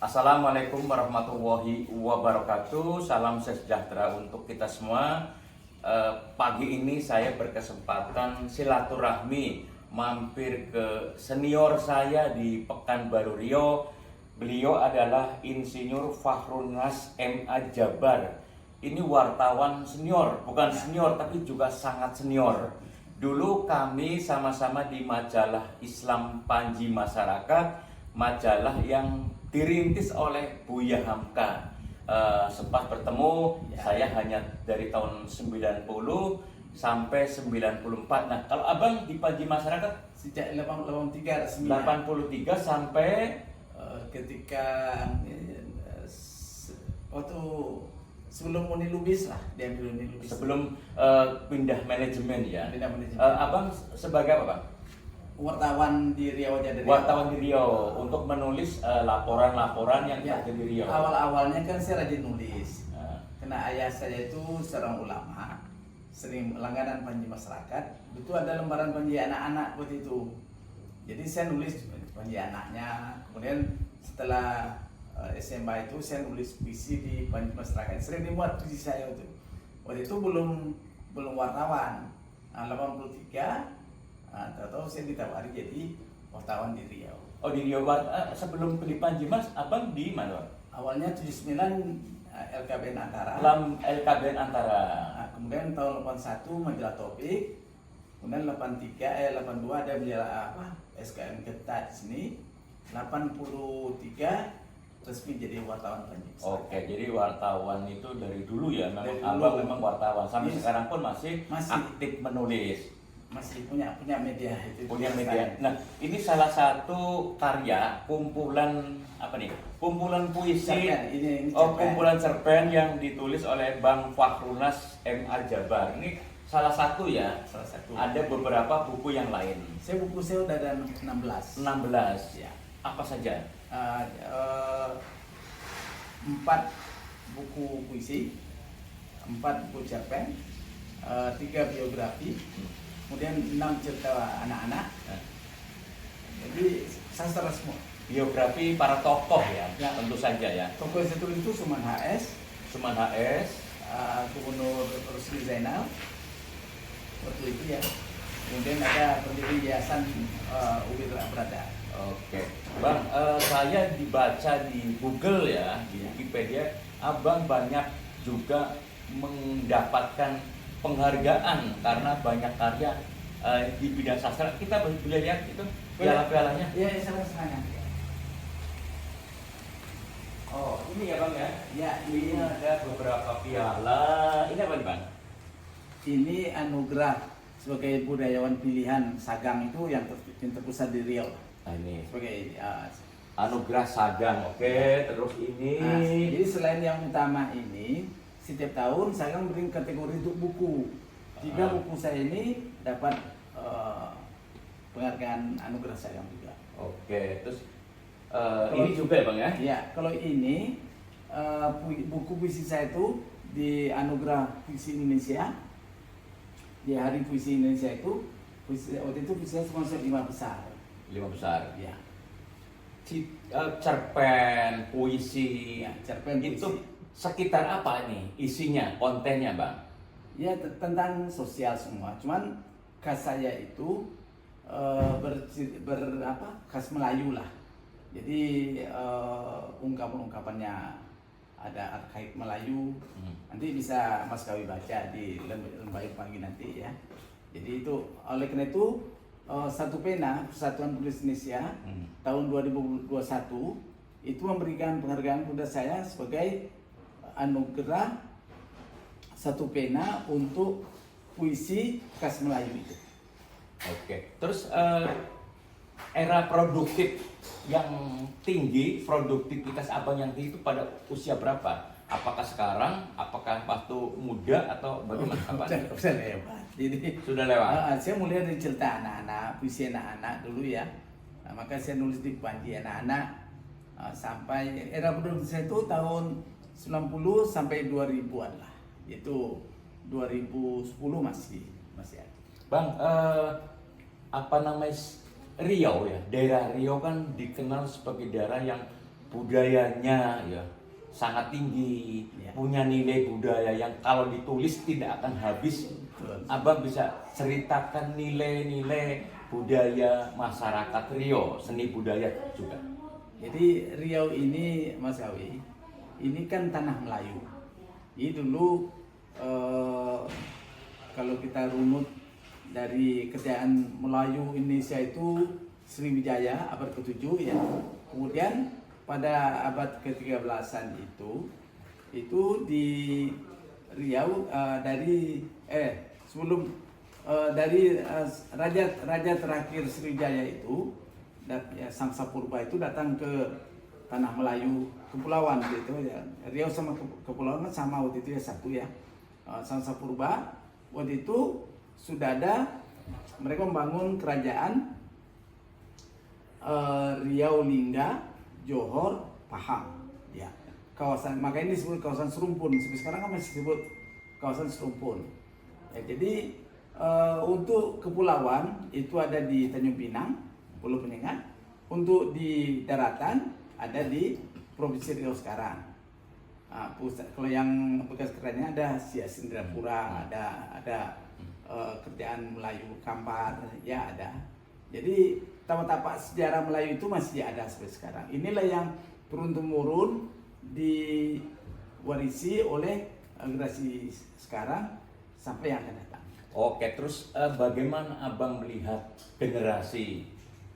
Assalamualaikum warahmatullahi wabarakatuh. Salam sejahtera untuk kita semua. Pagi ini saya berkesempatan silaturahmi mampir ke senior saya di Pekanbaru Riau. Beliau adalah Insinyur Fahrulnas M.A. Jabar. Ini wartawan senior, bukan senior tapi juga sangat senior. Dulu kami sama-sama di majalah Islam Panji Masyarakat, majalah yang dirintis oleh Buya Hamka. Sempat bertemu, saya hanya dari tahun 90 sampai 94. Nah, kalau abang di Panji Masyarakat Sejak 83 resmi. 83 sampai Ketika waktu sebelum Uni Lubis lah, diambil Uni Lubis. sebelum pindah manajemen ya. Pindah manajemen. Abang sebagai apa, Bang? Wartawan di Riau aja, dari Wartawan di Riau untuk menulis laporan-laporan yang ya, terjadi di Riau. awal-awalnya kan saya rajin nulis. Nah, Karena ayah saya itu seorang ulama, sering langganan Panji Masyarakat. Itu ada lembaran Panji anak-anak waktu itu. Jadi saya nulis Panji anaknya. Kemudian setelah SMA itu saya nulis puisi di Panji Masyarakat. Sering dimuat puisi saya itu. Waktu itu belum wartawan. Nah, 83 tahu-tahu saya ditawari jadi wartawan di Riau. Oh, di Riau. Sebelum pilih Panji Mas, abang di mana, Bang? Awalnya 79 LKBN Antara. LKBN Antara. Nah, kemudian tahun 81 majalah Topik. Kemudian 82 ada majalah SKM Ketat sini. 83 resmi jadi wartawan Panji. Oke, jadi wartawan itu dari dulu ya, memang Dari abang dulu. memang wartawan sampai Yes. sekarang pun masih Masih. aktif menulis, Masih punya media itu. punya media. Nah, ini salah satu karya kumpulan apa nih? Kumpulan puisi. Cerpen, ini Oh, cerpen. kumpulan cerpen yang ditulis oleh Bang Fahrulnas M.A. Jabar. Ini salah satu ya. Salah satu. Ada beberapa buku yang lain. Buku saya udah ada 16. 16. Ya. Apa saja? 4 buku puisi, 4 buku cerpen, 3 biografi, kemudian 6 cerita anak-anak. Jadi sastra semua. Biografi para tokoh ya, Ya. tentu saja ya. Tokoh yang saya tulis itu Suman HS, Suman HS, Gubernur Rusli Zainal waktu itu ya. Kemudian ada pendiri Yayasan UB Berada. Oke, Bang, saya dibaca di Google ya, di Wikipedia, abang banyak juga mendapatkan penghargaan karena banyak karya di bidang sastra. Kita boleh lihat itu piala-pialanya. Iya, saya senang. Oh, ini ya Bang ya? Ya, Ini ada beberapa piala. Ini apa nih Bang? ini anugerah sebagai budayawan pilihan Sagam itu yang terpusat di Riau. Nah, ini Sebagai anugerah Sagam. Oke, terus ini. jadi selain yang utama ini, setiap tahun Sagam beri kategori untuk buku. 3 buku saya ini dapat penghargaan anugerah Sagam juga. Oke, terus ini juga ya Bang ya? Ya, kalau ini buku puisi saya itu di anugerah puisi Indonesia. Di Hari Puisi Indonesia itu, waktu itu puisi saya termasuk 5 besar. 5 besar. Ya, Cerpen, puisi, ya cerpen itu puisi. sekitar apa nih isinya, kontennya Bang? Ya tentang sosial semua. Cuman khas saya itu khas Melayu lah. Jadi ungkapan-ungkapannya ada arkaik Melayu. Nanti bisa Mas Kawi baca di lembaga pagi nanti ya. Jadi itu oleh karena itu Satu Pena Persatuan Penulis Indonesia tahun 2021 itu memberikan penghargaan kepada saya sebagai anugerah Satu Pena untuk puisi khas Melayu itu. Oke. Terus era produktif yang tinggi, produktivitas abang yang tinggi itu pada usia berapa? Apakah sekarang? Apakah waktu muda atau bagaimana? Sudah lewat. Jadi Sudah lewat. saya mulai dari cerita anak-anak, puisi anak-anak dulu ya. Nah, maka saya nulis di Panji anak-anak sampai era produktif saya itu tahun 90 sampai 2000-an lah. Itu 2010 masih ada. Bang, apa namanya Riau ya? Daerah Riau kan dikenal sebagai daerah yang budayanya ya sangat tinggi, Ya. punya nilai budaya yang kalau ditulis tidak akan habis. Betul. Abang bisa ceritakan nilai-nilai budaya masyarakat Riau, seni budaya juga. Jadi Riau ini Mas Awi, ini kan tanah Melayu. Ini dulu kalau kita runut dari kejayaan Melayu Indonesia itu Sriwijaya abad ke-7 ya. Kemudian pada abad ke-13-an itu di Riau sebelum dari raja terakhir Sriwijaya itu Sangsa Purba itu datang ke tanah Melayu kepulauan gitu ya. Riau sama kepulauan kan sama waktu itu ya satu ya. Sangsa Purba waktu itu sudah ada, mereka membangun kerajaan Riau Lingga, Johor, Pahang ya. Kawasan, makanya ini disebut kawasan Serumpun. Sampai sekarang kan masih disebut kawasan Serumpun. Ya, jadi untuk kepulauan itu ada di Tanjung Pinang, Pulau Penyengat. Untuk di daratan ada di Provinsi Riau sekarang. Kalau yang bekas kerennya ada Sias Indrapura, ada kerjaan Melayu Kampar, ya ada. Jadi tapak-tapak sejarah Melayu itu masih ada sampai sekarang. Inilah yang turun-temurun diwarisi oleh generasi sekarang sampai yang akan datang. Oke, terus bagaimana Abang melihat generasi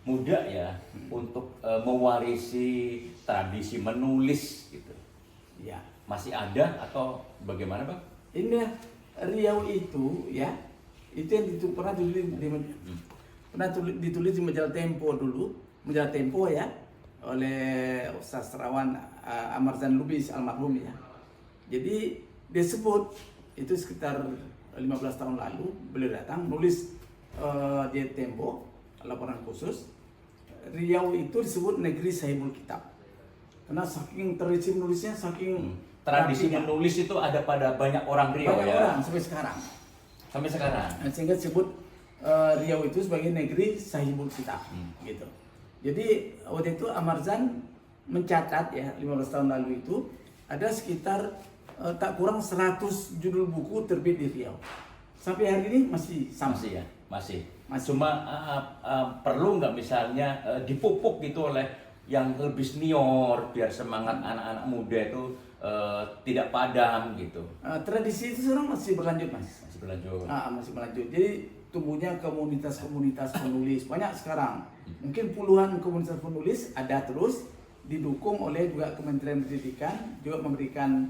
muda ya untuk mewarisi tradisi menulis gitu? Ya, Masih ada atau bagaimana, Bang? ini Riau itu ya, itu yang pernah ditulis di majalah Tempo dulu, majalah Tempo ya, oleh sastrawan Amarzan Lubis almarhum ya. Jadi dia sebut itu sekitar 15 tahun lalu beliau datang nulis di Tempo laporan khusus, Riau itu disebut negeri sahibul kitab karena saking tradisi menulisnya, saking Tradisi rapinya. menulis itu ada pada banyak orang Riau Banyak ya. orang sampai sekarang. Sampai sekarang. Sehingga disebut Riau itu sebagai negeri sahibul kitab gitu. Jadi waktu itu Amarzan mencatat ya 15 tahun lalu itu ada sekitar tak kurang 100 judul buku terbit di Riau. Sampai hari ini masih sama. Masih ya, masih. Masih. Cuma perlu nggak misalnya dipupuk gitu oleh yang lebih senior biar semangat anak-anak muda itu tidak padam gitu. Tradisi itu sekarang masih berlanjut Mas. Masih berlanjut. Masih berlanjut. Jadi tumbuhnya komunitas-komunitas penulis banyak sekarang. Mungkin puluhan komunitas penulis ada terus, didukung oleh juga Kementerian Pendidikan, juga memberikan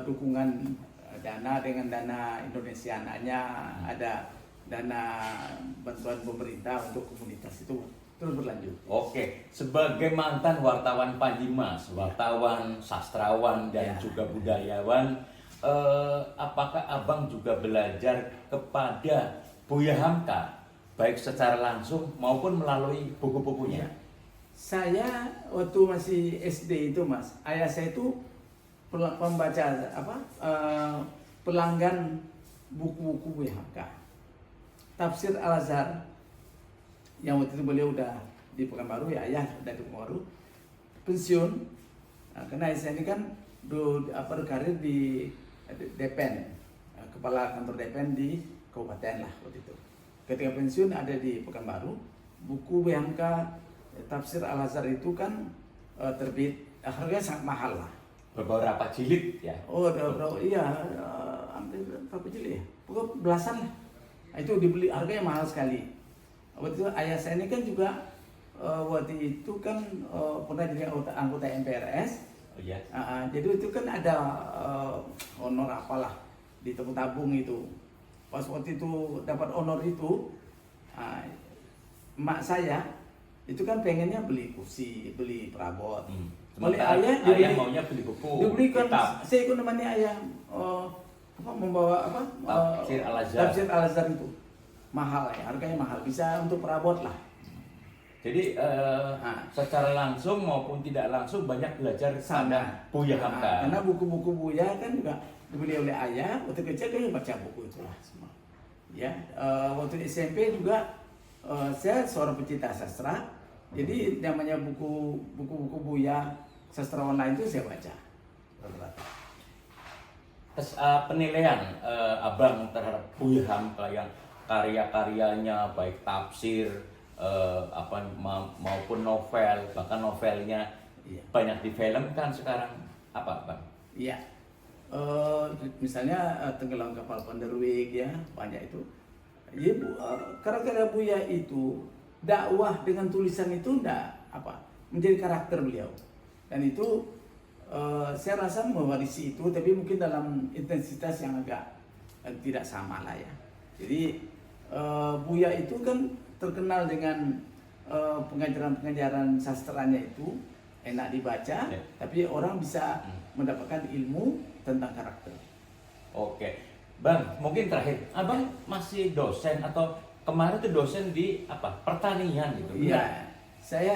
dukungan dana dengan dana Indonesia Anaknya, ada dana bantuan pemerintah untuk komunitas itu terus berlanjut. Oke, sebagai mantan wartawan Panji Mas, wartawan, sastrawan dan Ya. juga budayawan, apakah Abang juga belajar kepada Buya Hamka baik secara langsung maupun melalui buku-bukunya? Saya waktu masih SD itu Mas, ayah saya itu pembaca pelanggan buku-buku Buya Hamka. Tafsir Al-Azhar yang waktu itu beliau udah di Pekanbaru ya, ayah udah di Pekanbaru pensiun. Karena ayah saya ini kan berkarir di Depen, kepala kantor Depen di kabupaten lah waktu itu. Ketika pensiun ada di Pekanbaru, buku Buya Hamka Tafsir Al-Azhar itu kan terbit, harganya sangat mahal lah. Beberapa jilid ya? Oh, hampir berapa jilid ya? Pokoknya belasan lah. Itu dibeli, harganya mahal sekali. Waktu itu ayah saya ini kan juga waktu itu kan pernah jadi anggota MPRS. Oh iya. Jadi itu kan ada honor apalah di tabung itu. Pas waktu itu dapat honor itu, emak saya itu kan pengennya beli kursi, beli perabot. Oleh ayah maunya beli buku. dibelikan. Kitab. Saya ikut nemani ayah membawa Tafsir Al-Azhar. Tafsir Al-Azhar itu mahal ya, harganya mahal, bisa untuk perabot lah. Jadi secara langsung maupun tidak langsung banyak belajar pada Buya Hamka. Karena buku-buku Buya kan juga dibeli oleh ayah. Waktu kecil kan baca buku itulah semua. Ya, waktu SMP juga saya seorang pecinta sastra. Jadi namanya buku-buku Buya sastrawan lain itu saya baca rata-rata. Terus, penilaian abang terhadap Buya Hamka yang karya-karyanya baik tafsir maupun novel, bahkan novelnya Iya. banyak difilmkan sekarang, apa bang? Iya. Misalnya Tenggelam Kapal Panderweg ya, banyak itu. Ya, karya-karya Buya itu dakwah dengan tulisan itu menjadi karakter beliau. Dan itu saya rasa mewarisi itu, tapi mungkin dalam intensitas yang agak tidak sama lah ya. Jadi Buya itu kan terkenal dengan pengajaran-pengajaran sastranya itu enak dibaca, Ya. tapi orang bisa mendapatkan ilmu tentang karakter. Oke, bang, mungkin terakhir, abang masih dosen atau kemarin tuh dosen di apa? Pertanian gitu? Iya, saya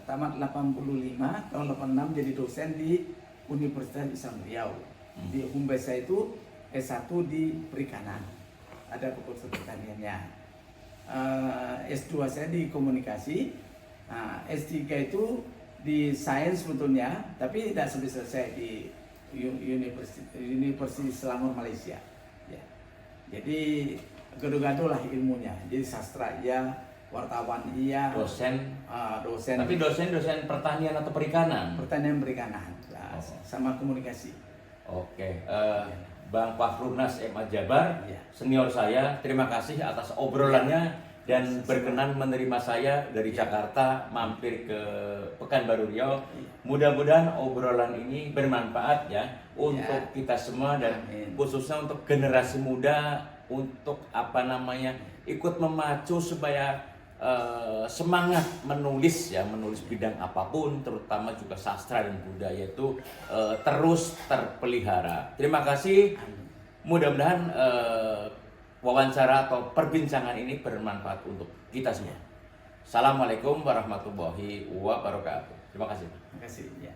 tamat 85, tahun 86 jadi dosen di Universitas Islam Riau. Di Humbai saya itu S1 di perikanan, ada fakultas pertaniannya. S2 saya di komunikasi, S3 itu di sains sebetulnya, tapi tidak sampai selesai di Universitas Selangor Malaysia. Ya. Jadi gado-gado lah ilmunya. Jadi sastra iya, wartawan iya, Dosen, dosen. tapi dosen pertanian atau perikanan? Pertanian perikanan, sama komunikasi. Oke, Bang Fahrurnas M.A. Jabar, Iya. senior saya, terima kasih atas obrolannya dan berkenan menerima saya dari Jakarta mampir ke Pekanbaru Riau. Mudah-mudahan obrolan ini bermanfaat ya untuk kita semua dan Amin. khususnya untuk generasi muda untuk ikut memacu supaya semangat menulis bidang apapun, terutama juga sastra dan budaya itu terus terpelihara. Terima kasih. Mudah-mudahan wawancara atau perbincangan ini bermanfaat untuk kita semua. Assalamualaikum warahmatullahi wabarakatuh. Terima kasih. Terima kasih. Ya.